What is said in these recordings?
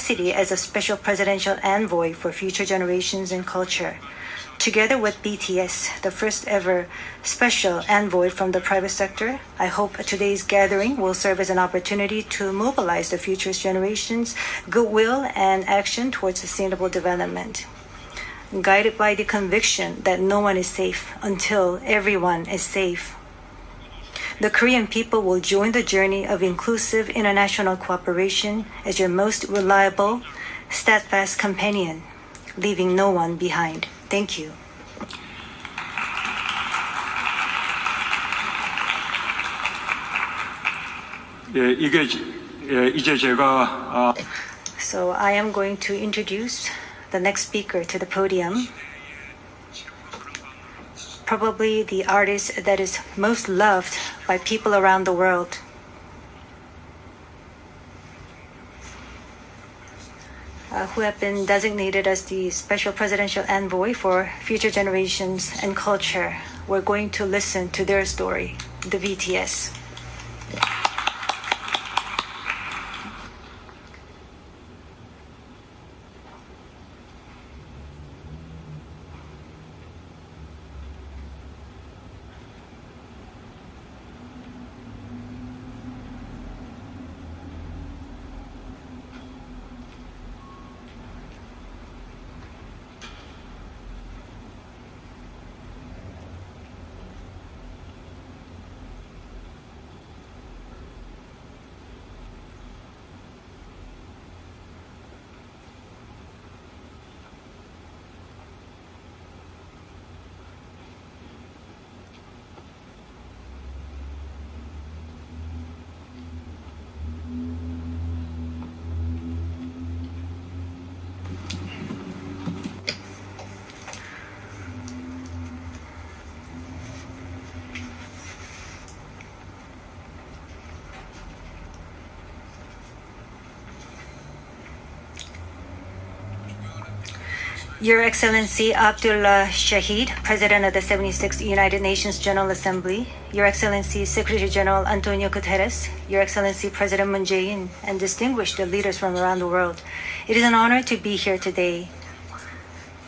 capacity as a special presidential envoy for future generations and culture. Together with BTS, the first ever special envoy from the private sector, I hope today's gathering will serve as an opportunity to mobilize the future generations' goodwill and action towards sustainable development. Guided by the conviction that no one is safe until everyone is safe, the Korean people will join the journey of inclusive international cooperation as your most reliable, steadfast companion, leaving no one behind. Thank you. So I am going to introduce the next speaker to the podium. Probably the artist that is most loved by people around the world. Who have been designated as the special presidential envoy for future generations and culture. We're going to listen to their story, the BTS. Your Excellency Abdullah Shahid, President of the 76th United Nations General Assembly, Your Excellency Secretary General Antonio Guterres, Your Excellency President Moon Jae-in, and distinguished leaders from around the world, it is an honor to be here today,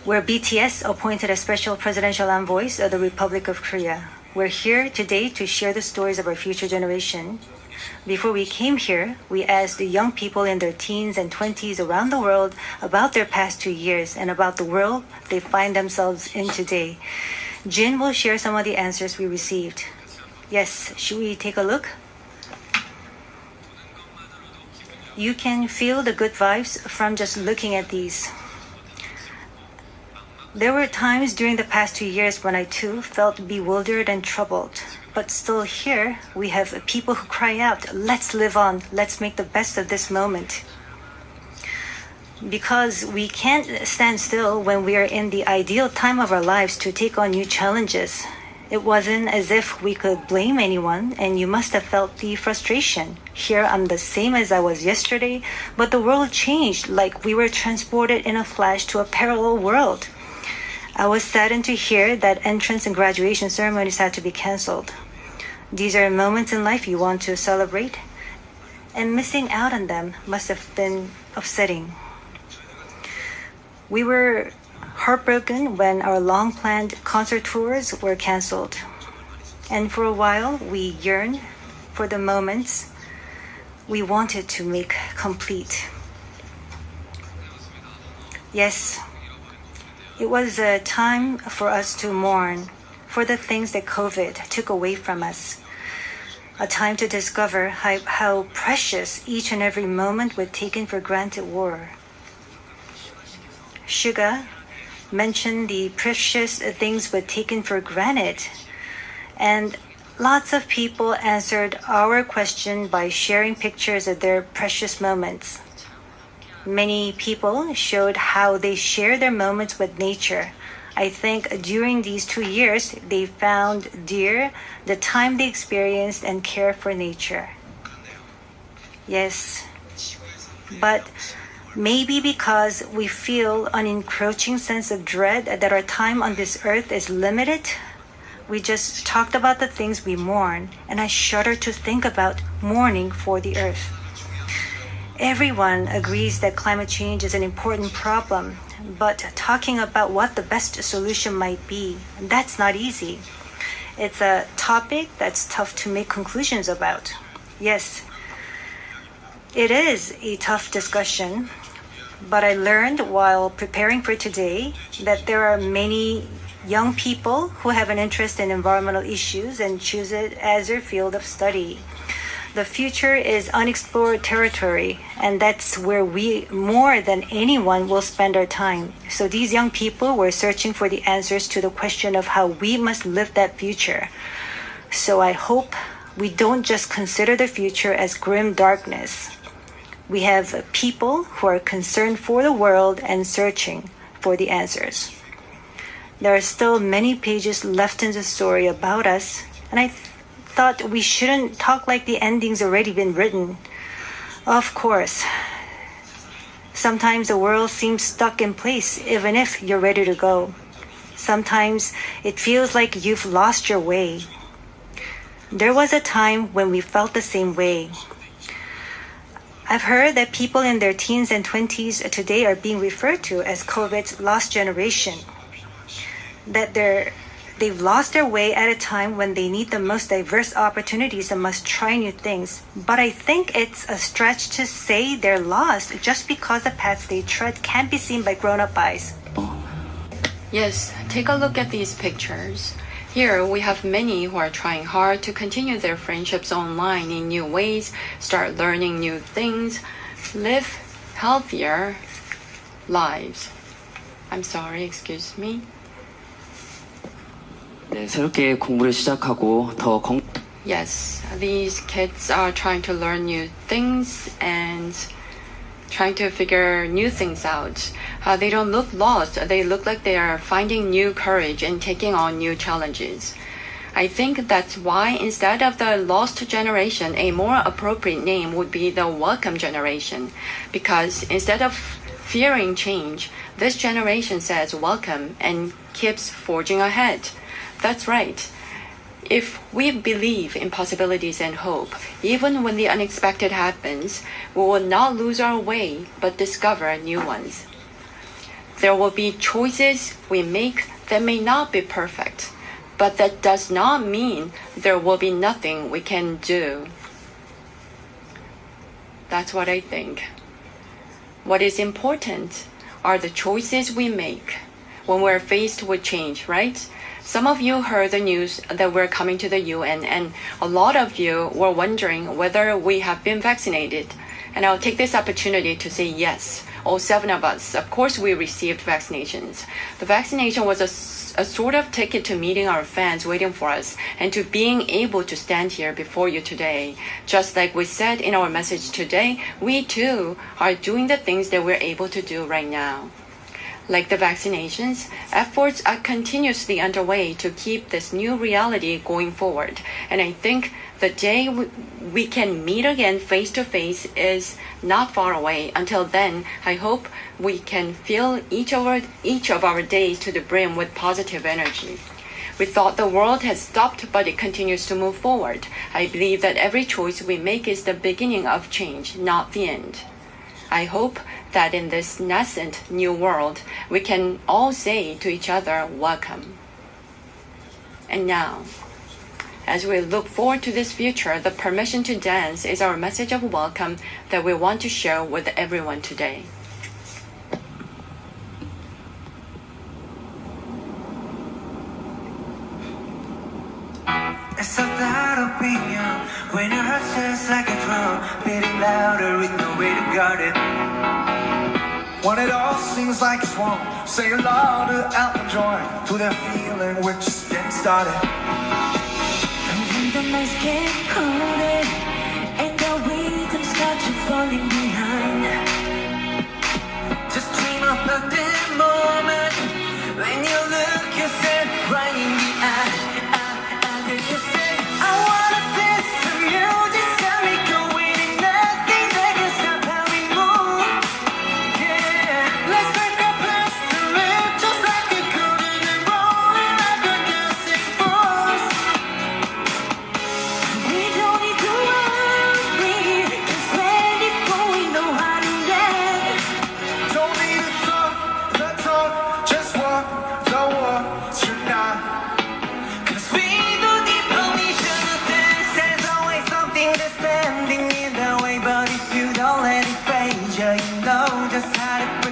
where BTS appointed as special presidential envoys of the Republic of Korea. We're here today to share the stories of our future generation. Before we came here, we asked the young people in their teens and 20s around the world about their past 2 years and about the world they find themselves in today. Jin will share some of the answers we received. Yes, should we take a look? You can feel the good vibes from just looking at these. There were times during the past 2 years when I too felt bewildered and troubled. But still here, we have people who cry out, let's live on, let's make the best of this moment. Because we can't stand still when we are in the ideal time of our lives to take on new challenges. It wasn't as if we could blame anyone, and you must have felt the frustration. Here I'm the same as I was yesterday, but the world changed like we were transported in a flash to a parallel world. I was saddened to hear that entrance and graduation ceremonies had to be canceled. These are moments in life you want to celebrate, and missing out on them must have been upsetting. We were heartbroken when our long-planned concert tours were canceled. And for a while, we yearned for the moments we wanted to make complete. Yes, it was a time for us to mourn for the things that COVID took away from us. A time to discover how precious each and every moment we'd taken for granted were. Suga mentioned the precious things we'd taken for granted, and lots of people answered our question by sharing pictures of their precious moments. Many people showed how they share their moments with nature. I think during these 2 years, they found dear the time they experienced and care for nature. Yes, but maybe because we feel an encroaching sense of dread that our time on this earth is limited, we just talked about the things we mourn, and I shudder to think about mourning for the earth. Everyone agrees that climate change is an important problem, but talking about what the best solution might be, that's not easy. It's a topic that's tough to make conclusions about. Yes, it is a tough discussion, but I learned while preparing for today that there are many young people who have an interest in environmental issues and choose it as their field of study. The future is unexplored territory, and that's where we, more than anyone, will spend our time. So these young people were searching for the answers to the question of how we must live that future. So I hope we don't just consider the future as grim darkness. We have people who are concerned for the world and searching for the answers. There are still many pages left in the story about us, and I thought we shouldn't talk like the ending's already been written. Of course, sometimes the world seems stuck in place even if you're ready to go. Sometimes it feels like you've lost your way. There was a time when we felt the same way. I've heard that people in their teens and 20s today are being referred to as COVID's lost generation. That they've lost their way at a time when they need the most diverse opportunities and must try new things. But I think it's a stretch to say they're lost just because the paths they tread can't be seen by grown-up eyes. Yes, take a look at these pictures. Here we have many who are trying hard to continue their friendships online in new ways, start learning new things, live healthier lives. I'm sorry, excuse me. 네, 새롭게 공부를 시작하고 더 Yes, these kids are trying to learn new things and trying to figure new things out. They don't look lost. They look like they are finding new courage and taking on new challenges. I think that's why instead of the lost generation, a more appropriate name would be the welcome generation. Because instead of fearing change, this generation says welcome and keeps forging ahead. That's right. If we believe in possibilities and hope, even when the unexpected happens, we will not lose our way, but discover new ones. There will be choices we make that may not be perfect, but that does not mean there will be nothing we can do. That's what I think. What is important are the choices we make when we're faced with change, right? Some of you heard the news that we're coming to the UN, and a lot of you were wondering whether we have been vaccinated. And I'll take this opportunity to say yes, all 7 of us. Of course, we received vaccinations. The vaccination was a sort of ticket to meeting our fans waiting for us and to being able to stand here before you today. Just like we said in our message today, we too are doing the things that we're able to do right now. Like the vaccinations, efforts are continuously underway to keep this new reality going forward. And I think the day we can meet again face to face is not far away. Until then, I hope we can fill each of our days to the brim with positive energy. We thought the world had stopped, but it continues to move forward. I believe that every choice we make is the beginning of change, not the end. I hope that in this nascent new world, we can all say to each other, welcome. And now, as we look forward to this future, the permission to dance is our message of welcome that we want to share with everyone today. It's so loud up in you when your heart just like a drum, beating louder with no way to guard it. When it all seems like it's wrong, say louder out the joy to that feeling we're just getting started. And when the nights get colder and the rhythm starts to falling behind, Just dream about that moment when you look yourself right in the eye. You say, I wanna dance to music, tell me going and nothing that can stop how we move. Yeah, let's make our plans to live just like a golden and rolling like a dancing force. we don't need to worry, 'cause when it going know just how to